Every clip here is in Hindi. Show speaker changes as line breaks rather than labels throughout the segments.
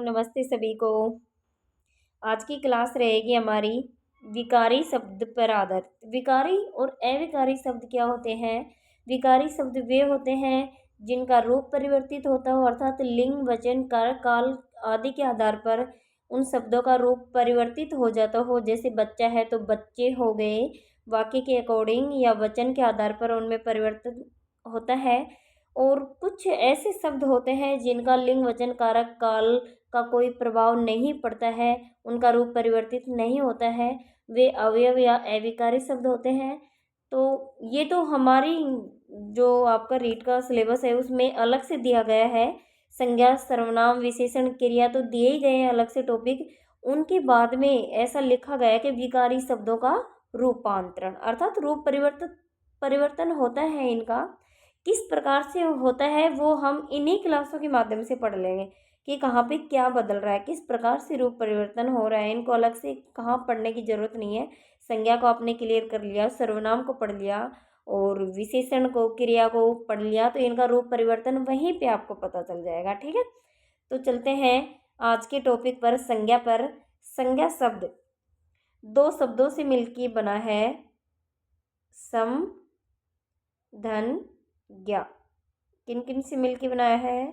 नमस्ते सभी को। आज की क्लास रहेगी हमारी विकारी शब्द पर आधारित। विकारी और अविकारी शब्द क्या होते हैं? विकारी शब्द वे होते हैं जिनका रूप परिवर्तित होता हो, अर्थात लिंग, वचन, कारक, काल आदि के आधार पर उन शब्दों का रूप परिवर्तित हो जाता हो। जैसे बच्चा है तो बच्चे हो गए, वाक्य के अकॉर्डिंग या वचन के आधार पर उनमें परिवर्तन होता है। और कुछ ऐसे शब्द होते हैं जिनका लिंग, वचन, कारक, काल का कोई प्रभाव नहीं पड़ता है, उनका रूप परिवर्तित नहीं होता है, वे अवयव या अविकारी शब्द होते हैं। तो ये तो हमारी जो आपका रीट का सिलेबस है उसमें अलग से दिया गया है। संज्ञा, सर्वनाम, विशेषण, क्रिया तो दिए ही गए हैं अलग से टॉपिक। उनके बाद में ऐसा लिखा गया है कि विकारी शब्दों का रूपांतरण, अर्थात रूप परिवर्तन परिवर्तन होता है इनका। किस प्रकार से होता है वो हम इन्हीं क्लासों के माध्यम से पढ़ लेंगे कि कहाँ पे क्या बदल रहा है, किस प्रकार से रूप परिवर्तन हो रहा है। इनको अलग से कहाँ पढ़ने की जरूरत नहीं है। संज्ञा को आपने क्लियर कर लिया, सर्वनाम को पढ़ लिया और विशेषण को, क्रिया को पढ़ लिया, तो इनका रूप परिवर्तन वहीं पे आपको पता चल जाएगा। ठीक है, तो चलते हैं आज के टॉपिक पर, संज्ञा पर। संज्ञा शब्द दो शब्दों से मिलकर बना है, सम, धन, ज्ञा। किन किन से मिलकर बनाया है?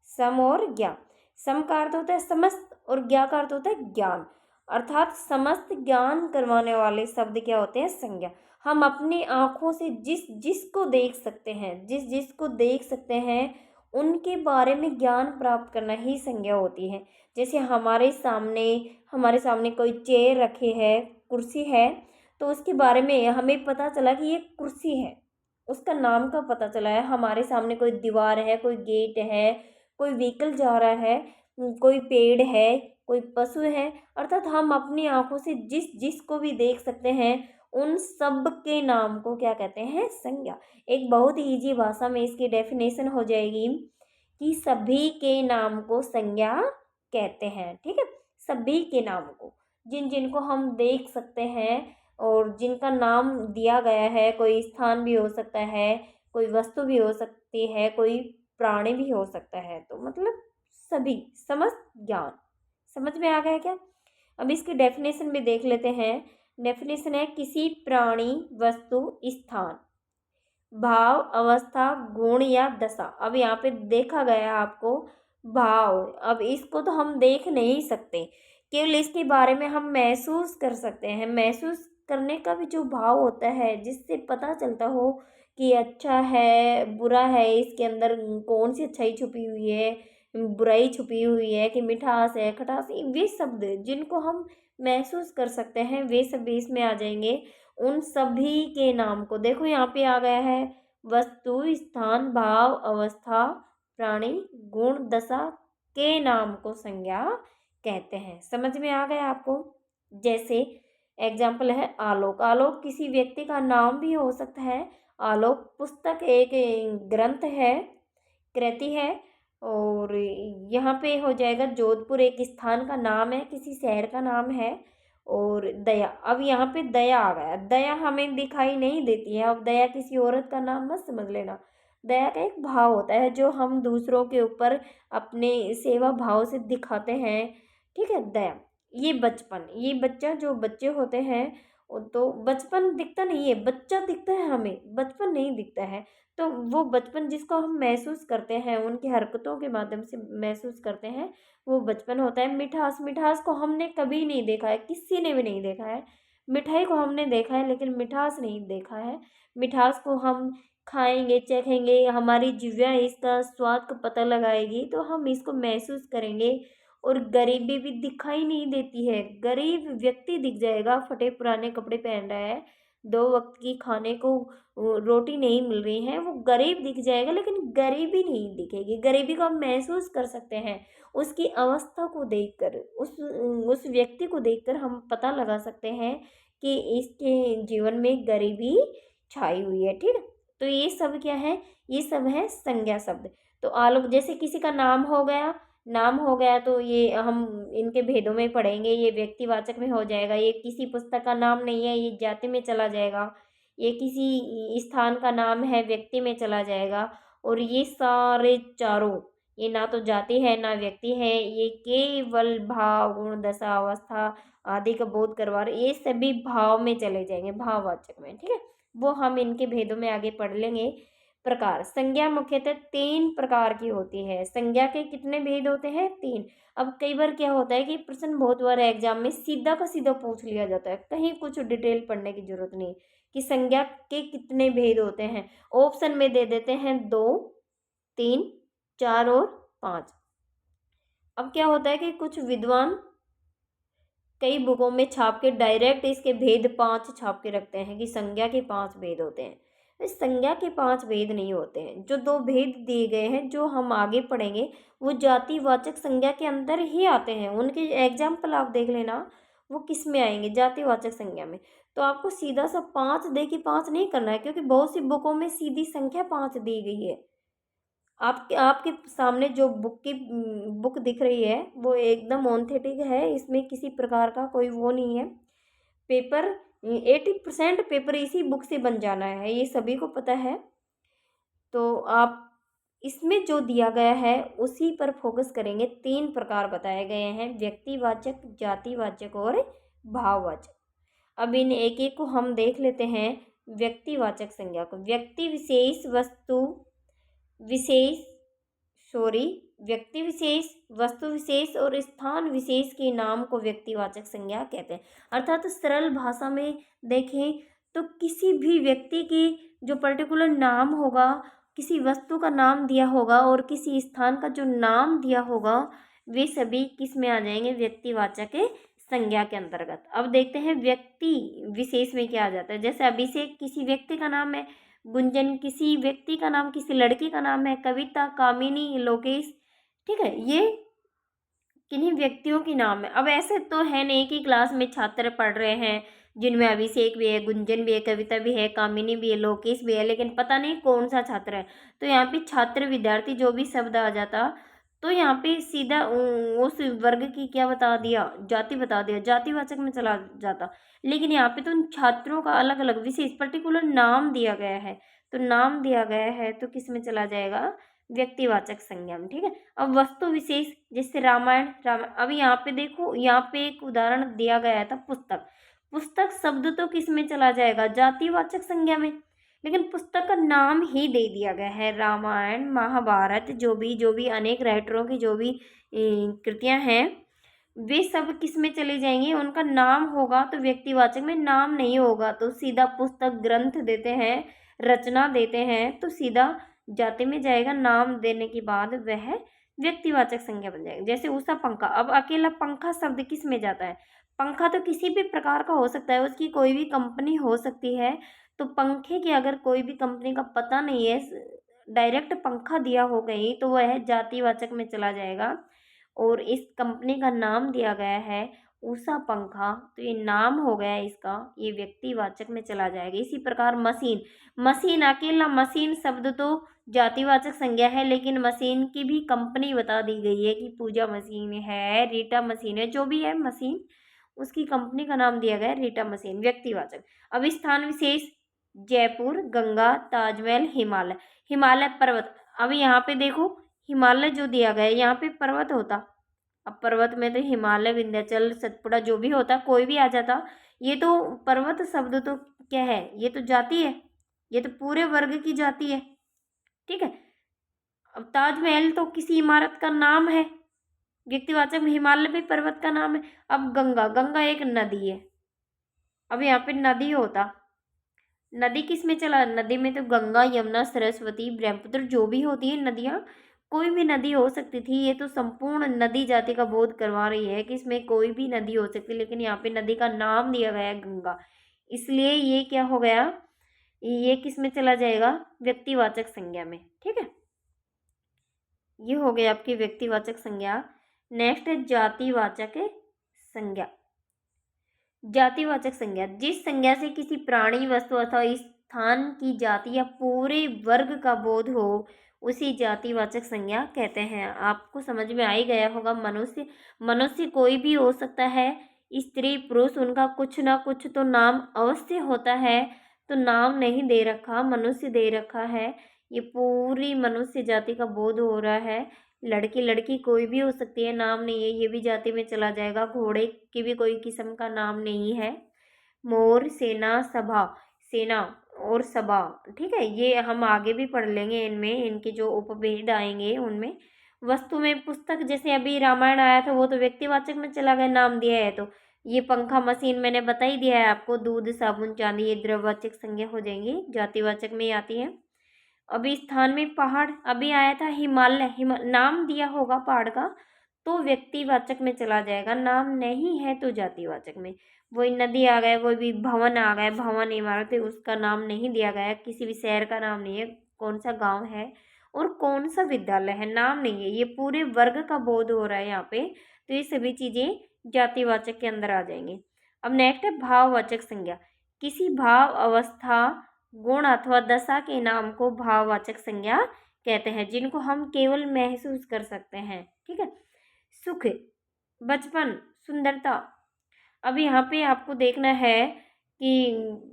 सम और ज्ञा। सम का अर्थ होता है समस्त और ज्ञा का अर्थ होता है ज्ञान, अर्थात समस्त ज्ञान करवाने वाले शब्द क्या होते हैं? संज्ञा। हम अपनी आंखों से जिस जिसको देख सकते हैं, जिस जिसको देख सकते हैं उनके बारे में ज्ञान प्राप्त करना ही संज्ञा होती है। जैसे हमारे सामने कोई चेयर रखी है, कुर्सी है, तो उसके बारे में हमें पता चला कि ये कुर्सी है, उसका नाम का पता चला है। हमारे सामने कोई दीवार है, कोई गेट है, कोई व्हीकल जा रहा है, कोई पेड़ है, कोई पशु है, अर्थात हम अपनी आंखों से जिस जिस को भी देख सकते हैं उन सब के नाम को क्या कहते हैं? संज्ञा। एक बहुत ही इजी भाषा में इसकी डेफिनेशन हो जाएगी कि सभी के नाम को संज्ञा कहते हैं। ठीक है, सभी के नाम को, जिन जिनको हम देख सकते हैं और जिनका नाम दिया गया है। कोई स्थान भी हो सकता है, कोई वस्तु भी हो सकती है, कोई प्राणी भी हो सकता है, तो मतलब सभी, समस्त ज्ञान। समझ में आ गया क्या? अब इसकी डेफिनेशन भी देख लेते हैं। डेफिनेशन है किसी प्राणी, वस्तु, स्थान, भाव, अवस्था, गुण या दशा। अब यहाँ पे देखा गया आपको भाव। अब इसको तो हम देख नहीं सकते, केवल इसके बारे में हम महसूस कर सकते हैं। महसूस करने का भी जो भाव होता है जिससे पता चलता हो कि अच्छा है, बुरा है, इसके अंदर कौन सी अच्छाई छुपी हुई है, बुराई छुपी हुई है, कि मिठास है, खटास, वे शब्द जिनको हम महसूस कर सकते हैं वे सब भी इसमें आ जाएंगे। उन सभी के नाम को देखो यहाँ पे आ गया है, वस्तु, स्थान, भाव, अवस्था, प्राणी, गुण, दशा के नाम को संज्ञा कहते हैं। समझ में आ गया आपको? जैसे एग्जाम्पल है आलोक। आलोक किसी व्यक्ति का नाम भी हो सकता है। आलोक पुस्तक एक ग्रंथ है, कृति है। और यहाँ पे हो जाएगा जोधपुर एक स्थान का नाम है, किसी शहर का नाम है। और दया, अब यहाँ पे दया आ गया। दया हमें दिखाई नहीं देती है, अब दया किसी औरत का नाम मत समझ लेना। दया का एक भाव होता है जो हम दूसरों के ऊपर अपने सेवा भाव से दिखाते हैं। ठीक है, दया। ये बचपन, ये बच्चा, जो बच्चे होते हैं तो बचपन दिखता नहीं है, बच्चा दिखता है हमें, बचपन नहीं दिखता है। तो वो बचपन जिसको हम महसूस करते हैं, उनकी हरकतों के माध्यम से महसूस करते हैं, वो बचपन होता है। मिठास, मिठास को हमने कभी नहीं देखा है, किसी ने भी नहीं देखा है। मिठाई को हमने देखा है लेकिन मिठास नहीं देखा है। मिठास को हम खाएंगे, चखेंगे, हमारी जिह्वा इसका स्वाद का पता लगाएगी तो हम इसको महसूस करेंगे। और गरीबी भी दिखाई नहीं देती है। गरीब व्यक्ति दिख जाएगा, फटे पुराने कपड़े पहन रहा है, 2 वक्त की खाने को रोटी नहीं मिल रही है, वो गरीब दिख जाएगा लेकिन गरीबी नहीं दिखेगी। गरीबी को हम महसूस कर सकते हैं, उसकी अवस्था को देखकर, उस व्यक्ति को देखकर हम पता लगा सकते हैं कि इसके जीवन में गरीबी छाई हुई है। ठीक है, तो ये सब क्या है? ये सब है संज्ञा शब्द। तो आलोक, जैसे किसी का नाम हो गया, नाम हो गया तो ये हम इनके भेदों में पढ़ेंगे। ये व्यक्तिवाचक में हो जाएगा, ये किसी पुस्तक का नाम नहीं है, ये जाति में चला जाएगा। ये किसी स्थान का नाम है, व्यक्ति में चला जाएगा। और ये सारे चारों, ये ना तो जाति है ना व्यक्ति है, ये केवल भाव, गुण, दशा, अवस्था आदि का बोध करवा रहे, ये सभी भाव में चले जाएंगे, भाववाचक में। ठीक है, वो हम इनके भेदों में आगे पढ़ लेंगे। प्रकार, संज्ञा मुख्यतः 3 प्रकार की होती है। संज्ञा के कितने भेद होते हैं? 3। अब कई बार क्या होता है कि प्रश्न बहुत बार एग्जाम में सीधा का सीधा पूछ लिया जाता है, कहीं कुछ डिटेल पढ़ने की जरूरत नहीं कि संज्ञा के कितने भेद होते हैं। ऑप्शन में दे देते हैं 2, 3, 4 और 5। अब क्या होता है कि कुछ विद्वान कई बुकों में छाप के डायरेक्ट इसके भेद 5 छाप के रखते हैं कि संज्ञा के 5 भेद होते हैं। इस संज्ञा के 5 भेद नहीं होते हैं। जो 2 भेद दिए गए हैं, जो हम आगे पढ़ेंगे, वो जातिवाचक संज्ञा के अंदर ही आते हैं। उनके एग्जाम्पल आप देख लेना, वो किस में आएंगे? जातिवाचक संज्ञा में। तो आपको सीधा सा 5 दे के 5 नहीं करना है, क्योंकि बहुत सी बुकों में सीधी संख्या 5 दी गई है। आपके आपके सामने जो बुक दिख रही है वो एकदम ऑथेंटिक है, इसमें किसी प्रकार का कोई वो नहीं है। पेपर 80% पेपर इसी बुक से बन जाना है, ये सभी को पता है। तो आप इसमें जो दिया गया है उसी पर फोकस करेंगे। 3 प्रकार बताए गए हैं, व्यक्तिवाचक, जातिवाचक और भाववाचक। अब इन एक एक को हम देख लेते हैं। व्यक्तिवाचक संज्ञा को, व्यक्ति विशेष, विशेष सॉरी व्यक्ति विशेष, वस्तु विशेष और स्थान विशेष के नाम को व्यक्तिवाचक संज्ञा कहते हैं। अर्थात सरल भाषा में देखें तो किसी भी व्यक्ति की जो पर्टिकुलर नाम होगा, किसी वस्तु का नाम दिया होगा और किसी स्थान का जो नाम दिया होगा, वे सभी किस में आ जाएंगे? व्यक्तिवाचक संज्ञा के अंतर्गत। अब देखते हैं व्यक्ति विशेष में क्या आ जाता है। जैसे अभिषेक किसी व्यक्ति का नाम है, गुंजन किसी व्यक्ति का नाम, किसी लड़की का नाम है, कविता, कामिनी, लोकेश। ठीक है, ये किन्हीं व्यक्तियों की नाम है। अब ऐसे तो है नहीं कि क्लास में छात्र पढ़ रहे हैं जिनमें अभिषेक भी है, गुंजन भी है, कविता भी है, कामिनी भी है, लोकेश भी है, लेकिन पता नहीं कौन सा छात्र है। तो यहाँ पे छात्र, विद्यार्थी जो भी शब्द आ जाता, तो यहाँ पे सीधा उस वर्ग की क्या बता दिया? जाति बता दिया, जातिवाचक में चला जाता। लेकिन यहाँ पे तो उन छात्रों का अलग अलग विशेष पर्टिकुलर नाम दिया गया है, तो नाम दिया गया है तो किस में चला जाएगा? व्यक्तिवाचक संज्ञा में। ठीक है, अब वस्तु विशेष, जैसे रामायण। अब यहाँ पे देखो, यहाँ पे एक उदाहरण दिया गया था, पुस्तक। पुस्तक शब्द तो किस में चला जाएगा? जातिवाचक संज्ञा में। लेकिन पुस्तक का नाम ही दे दिया गया है, रामायण, महाभारत, जो भी अनेक राइटरों की जो भी कृतियां हैं, वे सब किस में चले जाएंगे? उनका नाम होगा तो व्यक्तिवाचक में, नाम नहीं होगा तो सीधा पुस्तक, ग्रंथ देते हैं, रचना देते हैं, तो सीधा जाति में जाएगा। नाम देने के बाद वह व्यक्तिवाचक संज्ञा बन जाएगा। जैसे उषा पंखा। अब अकेला पंखा शब्द किस में जाता है? पंखा तो किसी भी प्रकार का हो सकता है, उसकी कोई भी कंपनी हो सकती है। तो पंखे की अगर कोई भी कंपनी का पता नहीं है, डायरेक्ट पंखा दिया हो गई, तो वह जातिवाचक में चला जाएगा। और इस कंपनी का नाम दिया गया है उषा पंखा, तो ये नाम हो गया इसका, ये व्यक्तिवाचक में चला जाएगा। इसी प्रकार मशीन। मशीन, अकेला मशीन शब्द तो जातिवाचक संज्ञा है, लेकिन मशीन की भी कंपनी बता दी गई है कि पूजा मशीन है, रीटा मशीन है, जो भी है मशीन, उसकी कंपनी का नाम दिया गया है रीटा मशीन, व्यक्तिवाचक। अब स्थान विशेष, जयपुर, गंगा, ताजमहल, हिमालय। हिमालय पर्वत। अब यहाँ पे देखो, हिमालय जो दिया गया है, यहाँ पे पर्वत होता। अब पर्वत में तो हिमालय, विंध्याचल, सतपुड़ा जो भी होता, कोई भी आ जाता। ये तो पर्वत शब्द तो क्या है? ये तो जाति है, ये तो पूरे वर्ग की जाति है। ठीक है, अब ताजमहल तो किसी इमारत का नाम है, व्यक्तिवाचक में। हिमालय भी पर्वत का नाम है। अब गंगा, गंगा एक नदी है। अब यहाँ पे नदी होता, नदी किस में चला? नदी में तो गंगा, यमुना, सरस्वती, ब्रह्मपुत्र जो भी होती है नदियाँ, कोई भी नदी हो सकती थी। ये तो संपूर्ण नदी जाति का बोध करवा रही है कि इसमें कोई भी नदी हो सकती है, लेकिन यहाँ पे नदी का नाम दिया गया है गंगा, इसलिए ये क्या हो गया? ये किस में चला जाएगा? व्यक्तिवाचक संज्ञा में। ठीक है, ये हो गया आपकी व्यक्तिवाचक संज्ञा। नेक्स्ट है जातिवाचक संज्ञा। जातिवाचक संज्ञा, जिस संज्ञा से किसी प्राणी, वस्तु अथवा स्थान की जाति या पूरे वर्ग का बोध हो, उसी जातिवाचक संज्ञा कहते हैं। आपको समझ में आ ही गया होगा। मनुष्य, मनुष्य कोई भी हो सकता है, स्त्री, पुरुष, उनका कुछ ना कुछ तो नाम अवश्य होता है। तो नाम नहीं दे रखा, मनुष्य दे रखा है। ये पूरी मनुष्य जाति का बोध हो रहा है। लड़की लड़की कोई भी हो सकती है, नाम नहीं है, ये भी जाति में चला जाएगा। घोड़े की भी कोई किस्म का नाम नहीं है। मोर, सेना, सभा, सेना और सभा, ठीक है, ये हम आगे भी पढ़ लेंगे, इनमें इनके जो उपभेद आएंगे उनमें। वस्तु में पुस्तक, जैसे अभी रामायण आया था वो तो व्यक्तिवाचक में चला गया, नाम दिया है तो। ये पंखा, मशीन मैंने बता ही दिया है आपको। दूध, साबुन, चांदी, ये द्रव्यवाचक संज्ञा हो जाएंगी, जातिवाचक में ही आती है। अभी स्थान में पहाड़ अभी आया था, हिमालय, नाम दिया होगा पहाड़ का तो व्यक्तिवाचक में चला जाएगा, नाम नहीं है तो जातिवाचक में। वही नदी आ गए, वही भी भवन आ गए, भवन इमारत है, उसका नाम नहीं दिया गया, किसी भी शहर का नाम नहीं है, कौन सा गांव है और कौन सा विद्यालय है, नाम नहीं है। ये पूरे वर्ग का बोध हो रहा है यहाँ पे, तो ये सभी चीजें जातिवाचक के अंदर आ जाएंगी। अब नेक्स्ट है भाववाचक संज्ञा। किसी भाव, अवस्था, गुण अथवा दशा के नाम को भाववाचक संज्ञा कहते हैं, जिनको हम केवल महसूस कर सकते हैं, ठीक है। सुख, बचपन, सुंदरता। अब यहाँ पे आपको देखना है कि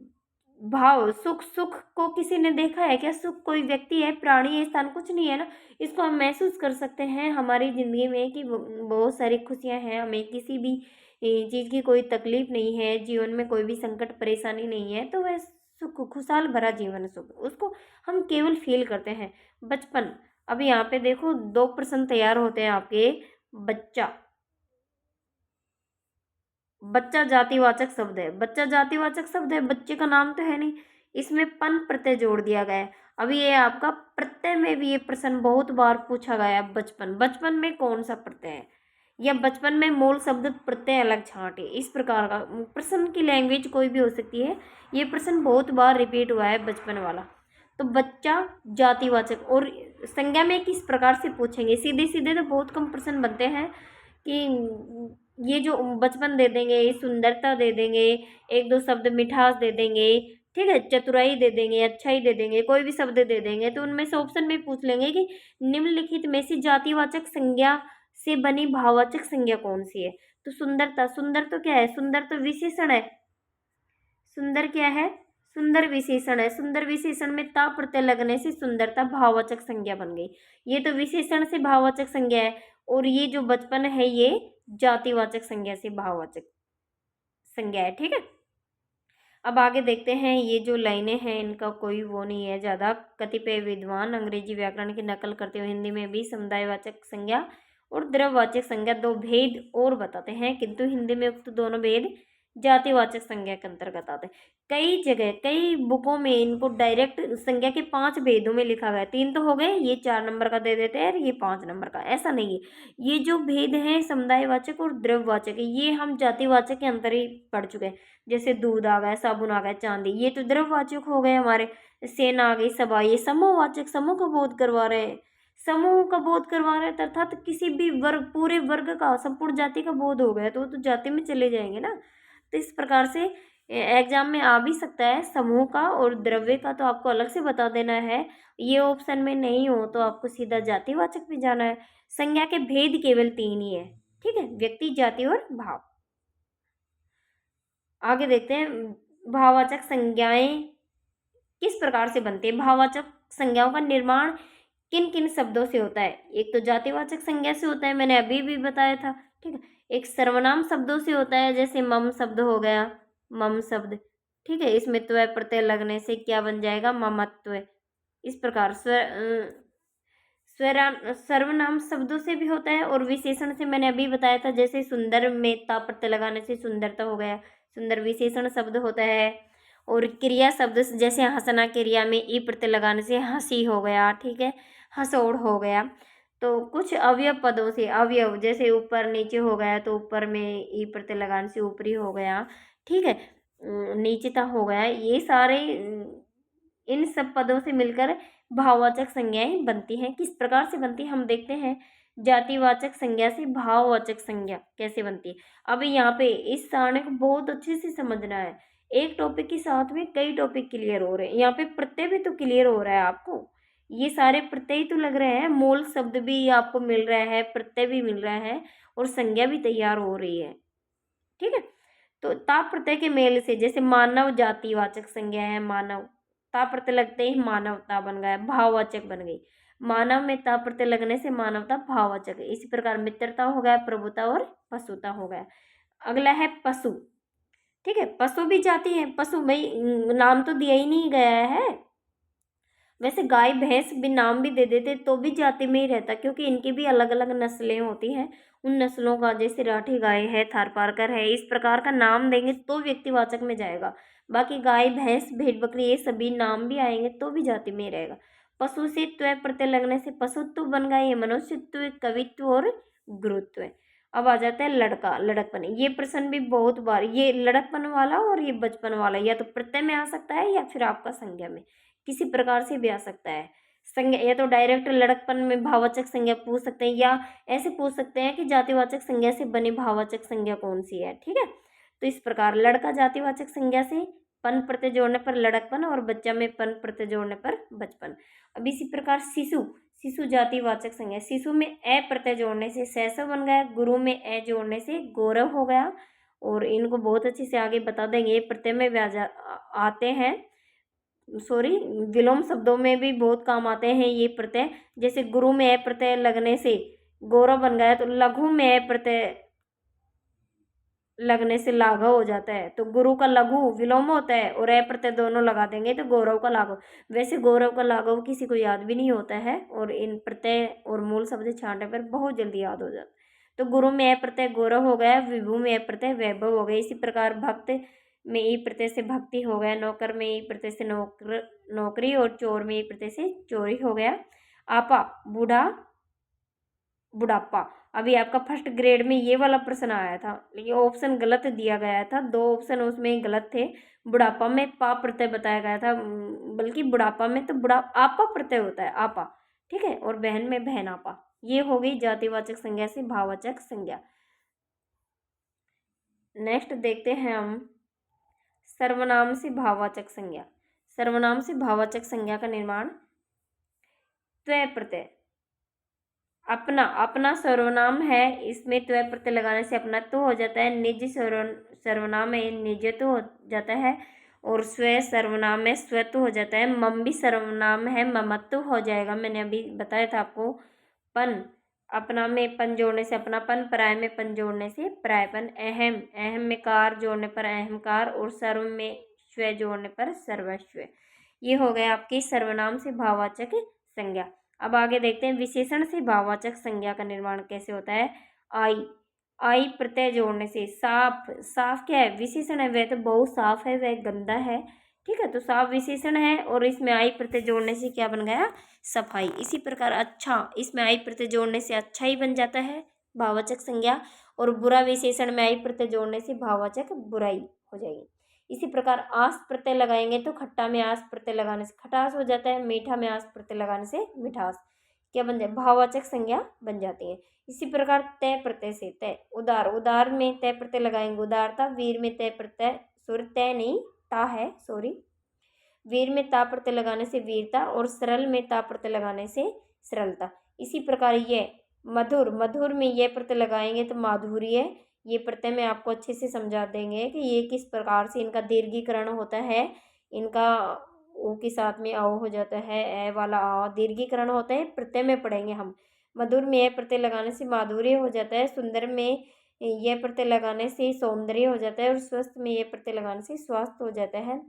भाव, सुख, सुख को किसी ने देखा है क्या? सुख कोई व्यक्ति है, प्राणी है, स्थान कुछ नहीं है ना। इसको हम महसूस कर सकते हैं हमारी ज़िंदगी में कि बहुत सारी खुशियाँ हैं, हमें किसी भी चीज़ की कोई तकलीफ नहीं है, जीवन में कोई भी संकट परेशानी नहीं है, तो वह सुख, खुशहाल भरा जीवन सुख, उसको हम केवल फील करते हैं। बचपन, अब यहाँ पे देखो 2 प्रश्न तैयार होते हैं आपके। बच्चा, बच्चा जातिवाचक शब्द है, बच्चा जातिवाचक शब्द है, बच्चे का नाम तो है नहीं, इसमें पन प्रत्यय जोड़ दिया गया है। अभी ये आपका प्रत्यय में भी ये प्रश्न बहुत बार पूछा गया है। बचपन, बचपन में कौन सा प्रत्यय है, या बचपन में मूल शब्द प्रत्यय अलग छांटे, इस प्रकार का प्रश्न की लैंग्वेज कोई भी हो सकती है। ये प्रश्न बहुत बार रिपीट हुआ है, बचपन वाला। तो बच्चा जातिवाचक, और संज्ञा में किस प्रकार से पूछेंगे, सीधे सीधे तो बहुत कम प्रश्न बनते हैं कि ये जो बचपन दे देंगे, सुंदरता दे देंगे, एक दो शब्द मिठास दे देंगे, ठीक है, चतुराई दे देंगे, अच्छाई दे देंगे, कोई भी शब्द दे देंगे, तो उनमें से ऑप्शन में पूछ लेंगे कि निम्नलिखित में से जातिवाचक संज्ञा से बनी भाववाचक संज्ञा कौन सी है। तो सुंदरता, सुंदर तो क्या है, सुंदर तो विशेषण है। सुंदर क्या है, सुंदर विशेषण है। सुंदर विशेषण में ता प्रत्यय लगने से सुंदरता भाववाचक संज्ञा बन गई। ये तो विशेषण से भाववाचक संज्ञा है, और ये जो बचपन है ये जातिवाचक संज्ञा से भाववाचक संज्ञा है, ठीक है। अब आगे देखते हैं, ये जो लाइनें हैं इनका कोई वो नहीं है ज़्यादा। कतिपय विद्वान अंग्रेजी व्याकरण की नकल करते हुए हिंदी में भी समुदायवाचक संज्ञा और द्रव्यवाचक संज्ञा 2 भेद और बताते हैं, किंतु हिंदी में उक्त दोनों भेद जातिवाचक संज्ञा के अंतर्गत आते हैं। कई जगह, कई बुकों में इनको डायरेक्ट संज्ञा के 5 भेदों में लिखा गया है। 3 तो हो गए, ये 4 नंबर का दे देते हैं, ये 5 नंबर का, ऐसा नहीं है। ये जो भेद हैं समुदायवाचक और द्रव्यवाचक, ये हम जातिवाचक के अंतर ही पढ़ चुके हैं। जैसे दूध आ गया, साबुन आ गया, चांदी, ये तो द्रव्यवाचक हो गए हमारे। सेना आ गई, सभा, ये समूहवाचक, समूह का बोध करवा रहे हैं, समूह का बोध करवा रहे हैं, अर्थात किसी भी वर्ग, पूरे वर्ग का, संपूर्ण जाति का बोध हो गया तो वो तो जाति में चले जाएंगे ना। तो इस प्रकार से एग्जाम में आ भी सकता है। समूह का और द्रव्य का तो आपको अलग से बता देना है, ये ऑप्शन में नहीं हो तो आपको सीधा जातिवाचक भी जाना है। संज्ञा के भेद केवल 3 ही है, ठीक है, व्यक्ति, जाति और भाव। आगे देखते हैं, भाववाचक संज्ञाएं किस प्रकार से बनती है। भाववाचक संज्ञाओं का निर्माण किन किन शब्दों से होता है। एक तो जातिवाचक संज्ञा से होता है, मैंने अभी भी बताया था, ठीक है। एक सर्वनाम शब्दों से होता है, जैसे मम शब्द हो गया, मम शब्द, ठीक है, इसमें त्व प्रत्यय लगने से क्या बन जाएगा, ममत्व। इस प्रकार सर्वनाम शब्दों से भी होता है, और विशेषण से मैंने अभी बताया था, जैसे सुंदर में ता प्रत्यय लगाने से सुंदरता हो गया, सुंदर विशेषण शब्द होता है। और क्रिया शब्द जैसे हंसना, क्रिया में ई प्रत्यय लगाने से हंसी हो गया, ठीक है, हंसोड़ हो गया। तो कुछ अवयव पदों से, अवयव जैसे ऊपर नीचे हो गया तो ऊपर में ई प्रत्यय लगाने से ऊपरी हो गया, ठीक है, नीचता हो गया, ये सारे इन सब पदों से मिलकर भाववाचक संज्ञाएं बनती हैं। किस प्रकार से बनती है हम देखते हैं। जातिवाचक संज्ञा से भाववाचक संज्ञा कैसे बनती है। अब यहाँ पे इस सारणी को बहुत अच्छे से समझना है, एक टॉपिक के साथ में कई टॉपिक क्लियर हो रहे हैं। यहाँ पे प्रत्यय भी तो क्लियर हो रहा है आपको, ये सारे प्रत्यय तो लग रहे हैं, मूल शब्द भी आपको मिल रहा है, प्रत्यय भी मिल रहा है, और संज्ञा भी तैयार हो रही है, ठीक है। तो ता प्रत्यय के मेल से, जैसे मानव जातिवाचक संज्ञा है, मानव, ता प्रत्यय लगते ही मानवता बन गया, भाववाचक बन गई। मानव में ता प्रत्यय लगने से मानवता भाववाचक है। इसी प्रकार मित्रता हो गया, प्रभुता और पशुता हो गया। अगला है पशु। ठीक है, पशु भी जाति है। पशु भाई नाम तो दिया ही नहीं गया है। वैसे गाय भैंस भी नाम भी दे देते तो भी जाति में ही रहता, क्योंकि इनकी भी अलग अलग नस्लें होती हैं। उन नस्लों का जैसे राठी गाय है, थारपारकर है, इस प्रकार का नाम देंगे तो व्यक्तिवाचक में जाएगा। बाकी गाय भैंस भेड़ बकरी ये सभी नाम भी आएंगे तो भी जाति में ही रहेगा। पशु से त्व प्रत्यय लगने से पशुत्व बन गया। ये मनुष्यत्व, कवित्व और गुरुत्व है। अब आ जाता है लड़का, लड़कपन। ये प्रश्न भी बहुत बार, ये लड़कपन वाला और ये बचपन वाला या तो प्रत्यय में आ सकता है या फिर आपका संज्ञा में, किसी प्रकार से भी आ सकता है। संज्ञा या तो डायरेक्ट लड़कपन में भाववाचक संज्ञा पूछ सकते हैं, या ऐसे पूछ सकते हैं कि जातिवाचक संज्ञा से बनी भाववाचक संज्ञा कौन सी है। ठीक है, तो इस प्रकार लड़का जातिवाचक संज्ञा से पन प्रत्यय जोड़ने पर लड़कपन और बच्चा में पन प्रत्यय जोड़ने पर बचपन। अब इसी प्रकार शिशु, शिशु जातिवाचक संज्ञा। शिशु में ए प्रत्यय जोड़ने से शैशव बन गया, गुरु में ए जोड़ने से गौरव हो गया। और इनको बहुत अच्छे से आगे बता देंगे, ये प्रत्यय में आते हैं, सॉरी विलोम शब्दों में भी बहुत काम आते हैं ये प्रत्यय। जैसे गुरु में ए प्रत्यय लगने से गौरव बन गया, तो लघु में ए प्रत्यय लगने से लाघव हो जाता है। तो गुरु का लघु विलोम होता है और ए प्रत्यय दोनों लगा देंगे तो गौरव का लाघव। वैसे गौरव का लाघव किसी को याद भी नहीं होता है, और इन प्रत्यय और मूल शब्द छांटने पर बहुत जल्दी याद हो जाता है। तो गुरु में ए प्रत्यय गौरव हो गया, विभु में ए प्रत्यय वैभव हो गया। इसी प्रकार भक्त में ई प्रत्यय से भक्ति हो गया, नौकर में ई प्रत्यय से नौकरी, और चोर में ई प्रत्यय से चोरी हो गया। आपा बूढ़ा, बुढ़ापा। अभी आपका फर्स्ट ग्रेड में ये वाला प्रश्न आया था, लेकिन ऑप्शन गलत दिया गया था, दो ऑप्शन उसमें गलत थे। बुढ़ापा में पा प्रत्यय बताया गया था, बल्कि बुढ़ापा में तो बुढ़ा आपा प्रत्यय होता है, आपा। ठीक है, और बहन में बहन आपा। ये हो गई जातिवाचक संज्ञा से भाववाचक संज्ञा। नेक्स्ट देखते हैं हम सर्वनाम से भाववाचक संज्ञा। सर्वनाम से भाववाचक संज्ञा का निर्माण। त्वय प्रत्यय, अपना, अपना सर्वनाम है, इसमें त्वय प्रत्यय लगाने से अपनत्व हो जाता है। निज सर्वनाम में निजत्व हो जाता है, और स्व सर्वनाम में स्वत्व हो जाता है। मम भी सर्वनाम है, ममत्व हो जाएगा। मैंने अभी बताया था आपको। पन, अपना में पन जोड़ने से अपनापन, पराय में पन जोड़ने से परायपन। अहम, अहम में कार जोड़ने पर अहमकार, और सर्व में स्व जोड़ने पर सर्वस्व। ये हो गया आपकी सर्वनाम से भाववाचक संज्ञा। अब आगे देखते हैं विशेषण से भाववाचक संज्ञा का निर्माण कैसे होता है। आई, आई प्रत्यय जोड़ने से साफ, साफ क्या है, विशेषण है। वह तो बहुत साफ है, वह गंदा है। ठीक है, तो साफ विशेषण है, और इसमें आई प्रत्यय जोड़ने से क्या बन गया, सफाई। इसी प्रकार अच्छा, इसमें आई प्रत्यय जोड़ने से अच्छा ही बन जाता है, भाववाचक संज्ञा। और बुरा विशेषण में आई प्रत्यय जोड़ने से भाववाचक बुराई हो जाएगी। इसी प्रकार आस प्रत्यय लगाएंगे तो खट्टा में आस प्रत्यय लगाने से खटास हो जाता है, मीठा में आस प्रत्यय लगाने से मिठास क्या बन जाए, भाववाचक संज्ञा बन जाती है। इसी प्रकार तय प्रत्यय से तय, उदार, उदार में तय प्रत्यय लगाएंगे उदारता। वीर में तय प्रत्यय, सॉरी तय नहीं ता है, सॉरी, वीर में ता प्रत्यय लगाने से वीरता, और सरल में ता प्रत्यय लगाने से सरलता। इसी प्रकार ये मधुर, मधुर में ये प्रत्यय लगाएंगे तो माधुर्य। ये प्रत्यय में आपको अच्छे से समझा देंगे कि ये किस प्रकार से इनका दीर्घीकरण होता है। इनका ओ के साथ में आओ हो जाता है, ए वाला आ दीर्घीकरण होता है, प्रत्यय में पढ़ेंगे हम। मधुर में यह प्रत्यय लगाने से माधुर्य हो जाता है, सुंदर में यह प्रत्यय लगाने से सौंदर्य हो जाता है, और स्वस्थ में यह प्रत्यय लगाने से स्वास्थ्य हो जाता है।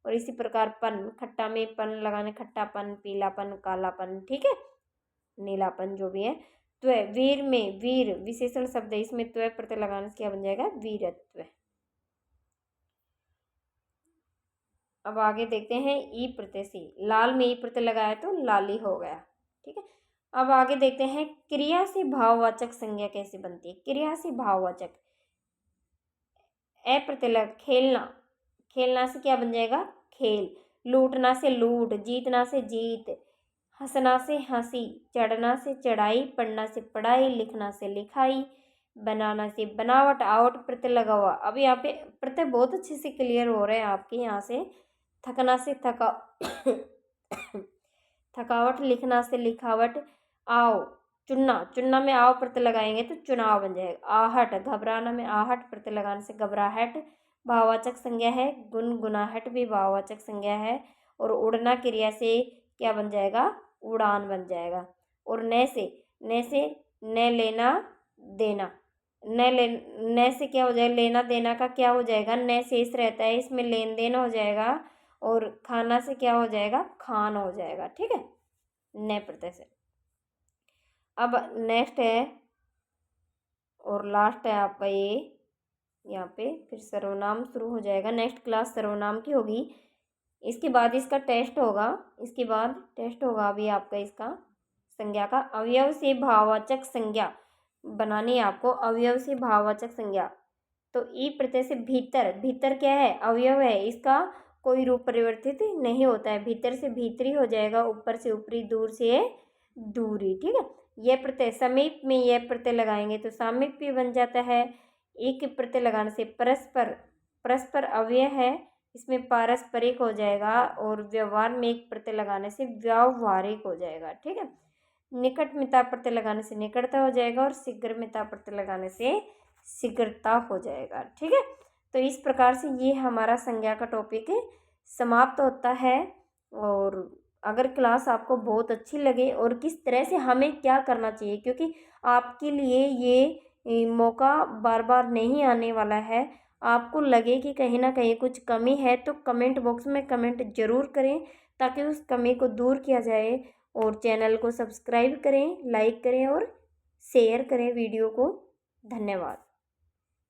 और इसी प्रकार पन, खट्टा में पन लगाने खट्टापन, पीलापन, कालापन, ठीक है, नीलापन जो भी है। त्वय, वीर में वीर विशेषण शब्द है, इसमें त्वय प्रत्यय लगाने से क्या बन जाएगा, वीरत्व। अब आगे देखते हैं ई प्रत्यय से, लाल में ई प्रत्यय लगाया तो लाली हो गया। ठीक है, अब आगे देखते हैं क्रिया से भाववाचक संज्ञा कैसे बनती है। क्रिया से भाववाचक, ए प्रत्यय लग, खेलना, खेलना से क्या बन जाएगा, खेल। लूटना से लूट, जीतना से जीत, हंसना से हंसी, चढ़ना से चढ़ाई, पढ़ना से पढ़ाई, लिखना से लिखाई, बनाना से बनावट। आवट प्रत्यय लगा हुआ। अब यहाँ पे प्रत्यय बहुत अच्छे से क्लियर हो रहे हैं आपके यहाँ से। थकना से थका थकावट, लिखना से लिखावट। आओ, चुनना, चुनना में आओ प्रत्यय लगाएंगे तो चुनाव बन जाएगा। आहट, घबराना में आहट प्रत्यय लगाने से घबराहट भाववाचक संज्ञा है। गुनगुनाहट भी भाववाचक संज्ञा है। और उड़ना क्रिया से क्या बन जाएगा, उड़ान बन जाएगा। और न से न लेना देना, न से क्या हो जाएगा, लेना देना का क्या हो जाएगा, न शेष रहता है, इसमें लेन देन हो जाएगा। और खाना से क्या हो जाएगा, खान हो जाएगा। ठीक है, न प्रत्यय से। अब नेक्स्ट है और लास्ट है आपका ये, यहाँ पे फिर सर्वनाम शुरू हो जाएगा। नेक्स्ट क्लास सर्वनाम की होगी, इसके बाद इसका टेस्ट होगा। इसके बाद टेस्ट होगा अभी आपका इसका संज्ञा का। अवयव से भाववाचक संज्ञा बनानी है आपको, अवयव से भाववाचक संज्ञा। तो ई प्रत्यय से भीतर, भीतर क्या है, अवयव है, इसका कोई रूप परिवर्तित नहीं होता है। भीतर से भीतरी हो जाएगा, ऊपर से ऊपरी, दूर से दूरी। ठीक है, यह प्रत्यय समीप में यह प्रत्यय लगाएंगे तो सामीप्य बन जाता है। एक प्रत्यय लगाने से परस्पर, परस्पर अव्यय है, इसमें पारस्परिक हो जाएगा। और व्यवहार में एक प्रत्यय लगाने से व्यावहारिक हो जाएगा। ठीक है, निकटमिता प्रत्यय लगाने से निकटता हो जाएगा और शीघ्रमिता प्रत्यय लगाने से शीघ्रता हो जाएगा। ठीक है, तो इस प्रकार से ये हमारा संज्ञा का टॉपिक समाप्त होता है। और अगर क्लास आपको बहुत अच्छी लगे और किस तरह से हमें क्या करना चाहिए, क्योंकि आपके लिए ये मौका बार बार नहीं आने वाला है। आपको लगे कि कहीं ना कहीं कुछ कमी है तो कमेंट बॉक्स में कमेंट जरूर करें, ताकि उस कमी को दूर किया जाए। और चैनल को सब्सक्राइब करें, लाइक करें और शेयर करें वीडियो को। धन्यवाद।